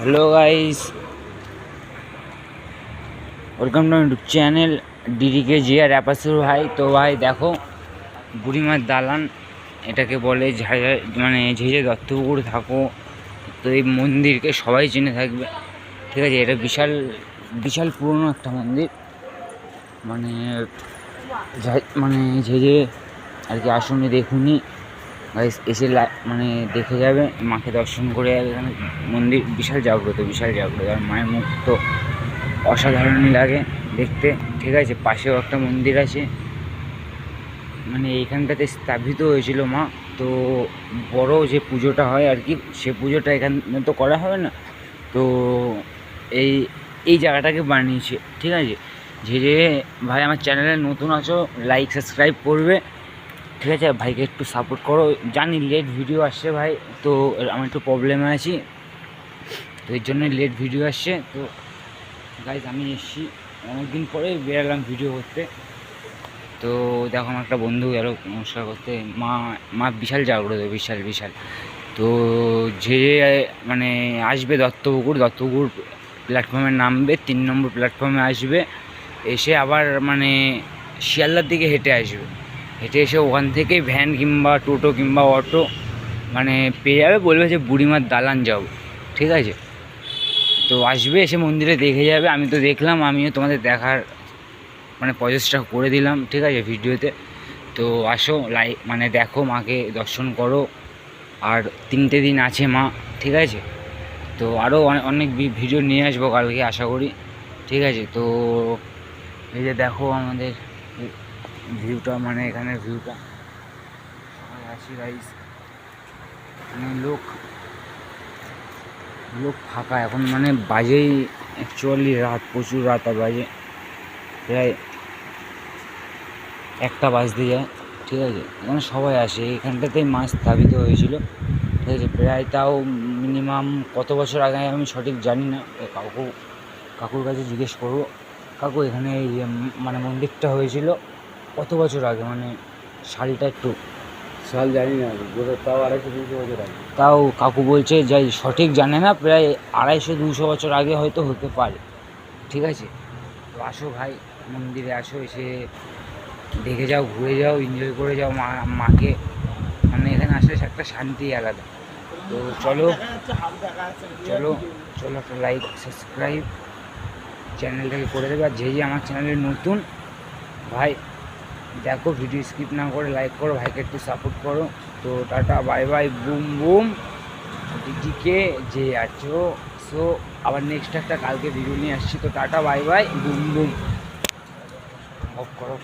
Hello guys, welcome to YouTube channel DDK Zia র্যাপাসুর ভাই। তো ভাই দেখো, বুড়িমার দালান এটাকে বলে। মানে যে দত্তপুকুর থাকো, তো এই মন্দিরকে সবাই চিনে থাকবে, ঠিক আছে। এটা বিশাল বিশাল পুরনো একটা মন্দির। মানে মানে যে আর কি আসুনি দেখুনি এসে মানে দেখে যাবে, মাকে দর্শন করে যাবে। এখানে মন্দির বিশাল জাগ্রত আর মায়ের মুখ তো অসাধারণই লাগে দেখতে, ঠিক আছে। পাশেও একটা মন্দির আছে, মানে এইখানটাতে স্থাপিত হয়েছিল মা। তো বড় যে পুজোটা হয় আর কি, সে পুজোটা এখানে তো করা হবে না, তো এই এই জায়গাটাকে বানিয়েছে, ঠিক আছে। যে ভাই আমার চ্যানেলে নতুন আছো, লাইক সাবস্ক্রাইব করবে, ঠিক আছে। ভাইকে একটু সাপোর্ট করো। জানি লেট ভিডিও আসছে ভাই, তো আমার একটু প্রবলেমে আছি, তো এর জন্য লেট ভিডিও আসছে। তো গাইজ আমি এসেছি অনেকদিন পরে, বেরালাম ভিডিও করতে। তো দেখো আমার একটা বন্ধু গেল নমস্কার করতে। মা বিশাল জাগ্রত, বিশাল। তো যে মানে আসবে দত্তপুকুর প্ল্যাটফর্মে নামবে, 3 নম্বর প্ল্যাটফর্মে আসবে, এসে আবার মানে শিয়ালদার দিকে হেঁটে এসে ওখান থেকে ভ্যান কিংবা টোটো কিংবা অটো মানে পেয়ে যাবে, বলবে যে বুড়িমার দালান যাব, ঠিক আছে। তো আসবে, এসে মন্দিরে দেখে যাবে। আমি তো দেখলাম, আমিও তোমাদের দেখার মানে প্রচেষ্টা করে দিলাম, ঠিক আছে, ভিডিওতে। তো আসো, মানে দেখো, মাকে দর্শন করো। আর 3টে দিন আছে মা, ঠিক আছে। তো আরও অনেক ভিডিও নিয়ে আসবো কালকে আশা করি, ঠিক আছে। তো এই যে দেখো আমাদের ভিউটা, মানে এখানের ভিউটা আছি গাইস। মানে লোক ফাঁকা এখন, মানে বাজেই অ্যাকচুয়ালি রাত, প্রচুর রাত, আর বাজে প্রায় 1টা বাজতে যায়, ঠিক আছে। এখানে সবাই আসে, এখানটাতেই মাছ স্থাপিত হয়েছিল, ঠিক আছে। প্রায় তাও মিনিমাম কত বছর আগে আমি সঠিক জানি না, কাকুর কাছে জিজ্ঞেস করবো। কাকু, এখানে এই মানে মন্দিরটা হয়েছিল কত বছর আগে, মানে সালটা একটু সাল জানি না, তাও 250-300 বছর আগে। তাও কাকু বলছে যাই সঠিক জানে না, প্রায় 250-200 বছর আগে হয়তো হতে পারে, ঠিক আছে। তো আসো ভাই, মন্দিরে আসো, এসে দেখে যাও, ঘুরে যাও, এনজয় করে যাও মাকে। মানে এখানে আসলে একটা শান্তি আলাদা। তো চলো একটা লাইক সাবস্ক্রাইব চ্যানেলটাকে করে দেবে। আর যে আমার চ্যানেলে নতুন ভাই, দেখো ভিডিও স্কিপ না করে লাইক করো, ভাইকে একটু সাপোর্ট করো। তো tata bye bye, boom boom, দিদিকে যে আছো। সো আবার নেক্সট একটা কালকে ভিডিও নিয়ে আসছি। তো tata bye bye, boom boom, of করো।